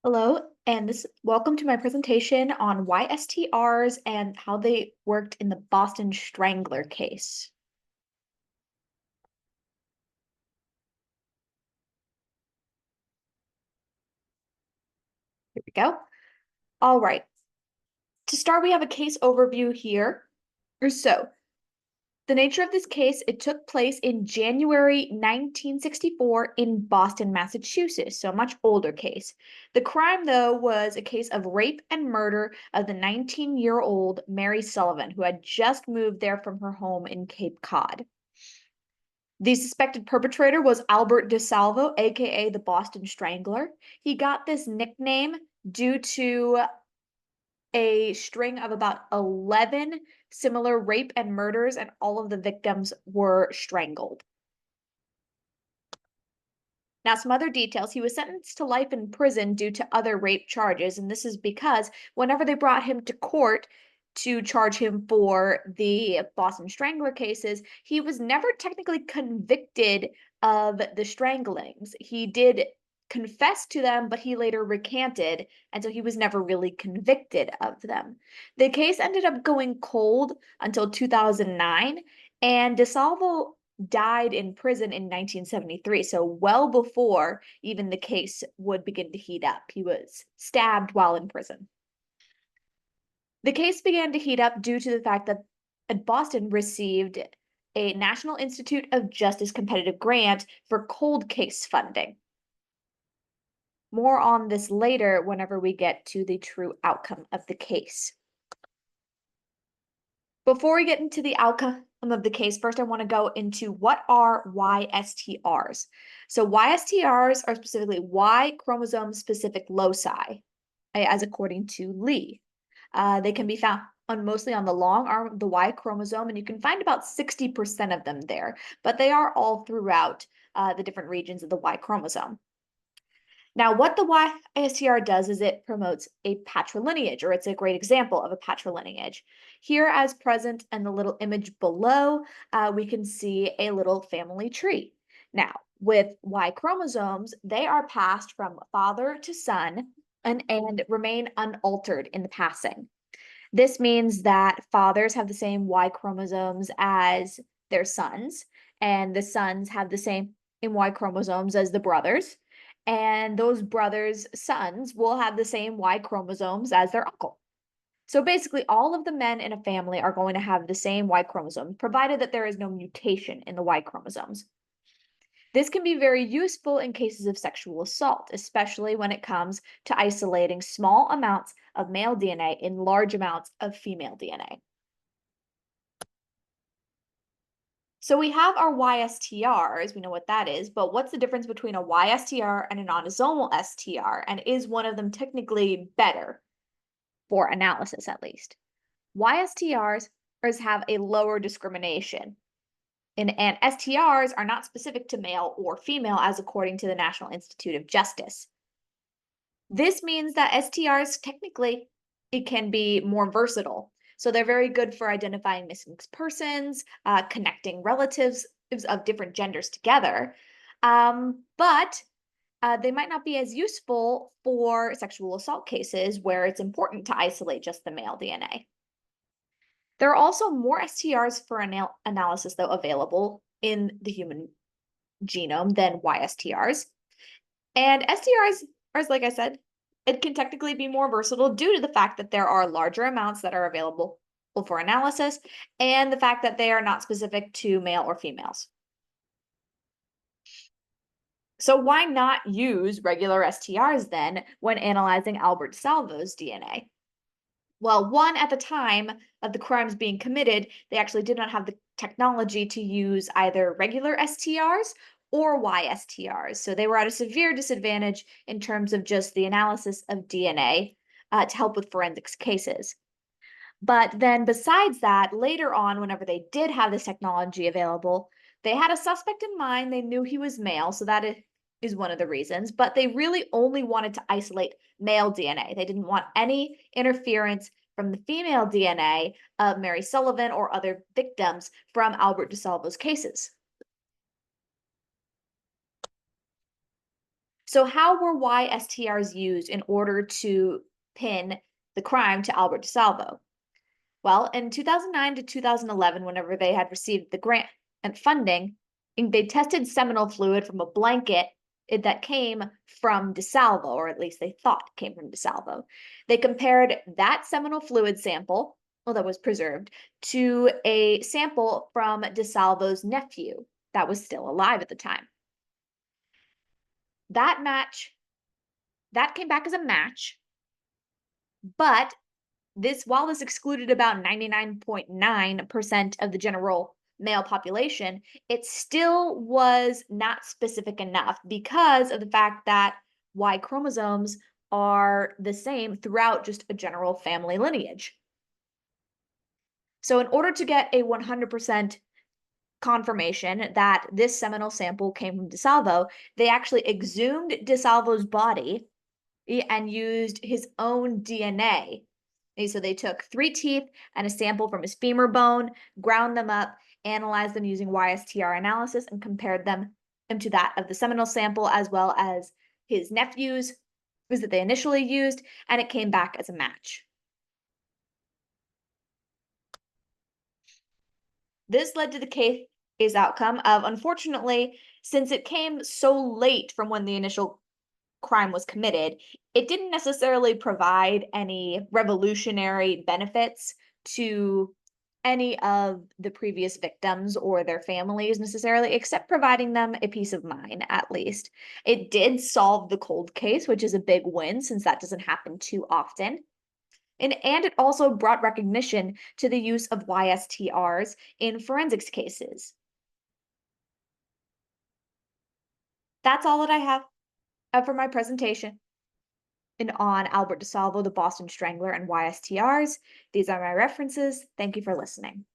Hello, and welcome to my presentation on Y-STRs and how they worked in the Boston Strangler case. Here we go. All right. To start, we have a case overview here. The nature of this case, it took place in January 1964 in Boston, Massachusetts, so a much older case. The crime, though, was a case of rape and murder of the 19-year-old Mary Sullivan, who had just moved there from her home in Cape Cod. The suspected perpetrator was Albert DeSalvo, aka the Boston Strangler. He got this nickname due to a string of about 11 similar rape and murders, and all of the victims were strangled. Now, some other details. He was sentenced to life in prison due to other rape charges, and this is because whenever they brought him to court to charge him for the Boston Strangler cases, he was never technically convicted of the stranglings. He did confess to them, but he later recanted, and so he was never really convicted of them. The case ended up going cold until 2009, and DeSalvo died in prison in 1973, so well before even the case would begin to heat up. He was stabbed while in prison. The case began to heat up due to the fact that Boston received a National Institute of Justice competitive grant for cold case funding. More on this later whenever we get to the true outcome of the case. Before we get into the outcome of the case, first I want to go into what are Y-STRs. So Y-STRs are specifically Y chromosome specific loci, as according to Lee. They can be found mostly on the long arm of the Y chromosome, and you can find about 60% of them there, but they are all throughout the different regions of the Y chromosome. Now, what the Y-STR does is it promotes a patrilineage, or it's a great example of a patrilineage. Here, as present in the little image below, we can see a little family tree. Now, with Y chromosomes, they are passed from father to son and remain unaltered in the passing. This means that fathers have the same Y chromosomes as their sons, and the sons have the same Y chromosomes as the brothers, and those brothers' sons will have the same Y chromosomes as their uncle. So basically, all of the men in a family are going to have the same Y chromosome, provided that there is no mutation in the Y chromosomes. This can be very useful in cases of sexual assault, especially when it comes to isolating small amounts of male DNA in large amounts of female DNA. So we have our Y-STRs, we know what that is, but what's the difference between a Y-STR and an autosomal STR, and is one of them technically better for analysis at least? Y-STRs have a lower discrimination, and STRs are not specific to male or female as according to the National Institute of Justice. This means that STRs technically, it can be more versatile. So they're very good for identifying missing persons, connecting relatives of different genders together. But they might not be as useful for sexual assault cases where it's important to isolate just the male DNA. There are also more STRs for analysis, though, available in the human genome than Y-STRs. And STRs, like I said, it can technically be more versatile due to the fact that there are larger amounts that are available for analysis and the fact that they are not specific to male or females. So why not use regular STRs then when analyzing Albert DeSalvo's DNA? Well, one, at the time of the crimes being committed, they actually did not have the technology to use either regular STRs or Y-STRs. So they were at a severe disadvantage in terms of just the analysis of DNA to help with forensics cases. But then besides that, later on, whenever they did have this technology available, they had a suspect in mind. They knew he was male, so that is one of the reasons, but they really only wanted to isolate male DNA. They didn't want any interference from the female DNA of Mary Sullivan or other victims from Albert DeSalvo's cases. So how were Y-STRs used in order to pin the crime to Albert DeSalvo? Well, in 2009 to 2011, whenever they had received the grant and funding, they tested seminal fluid from a blanket that came from DeSalvo, or at least they thought came from DeSalvo. They compared that seminal fluid sample, well, that was preserved, to a sample from DeSalvo's nephew that was still alive at the time. That match, that came back as a match, but while this excluded about 99.9% of the general male population, it still was not specific enough because of the fact that Y chromosomes are the same throughout just a general family lineage. So in order to get a 100% confirmation that this seminal sample came from DeSalvo, they actually exhumed DeSalvo's body and used his own DNA. So they took 3 teeth and a sample from his femur bone, ground them up, analyzed them using Y-STR analysis, and compared them to that of the seminal sample as well as his nephew's, was that they initially used, and it came back as a match. This led to the case outcome of, unfortunately, since it came so late from when the initial crime was committed, it didn't necessarily provide any revolutionary benefits to any of the previous victims or their families necessarily, except providing them a peace of mind, at least. It did solve the cold case, which is a big win since that doesn't happen too often. And it also brought recognition to the use of Y-STRs in forensics cases. That's all that I have for my presentation. And on Albert DeSalvo, the Boston Strangler, and Y-STRs. These are my references. Thank you for listening.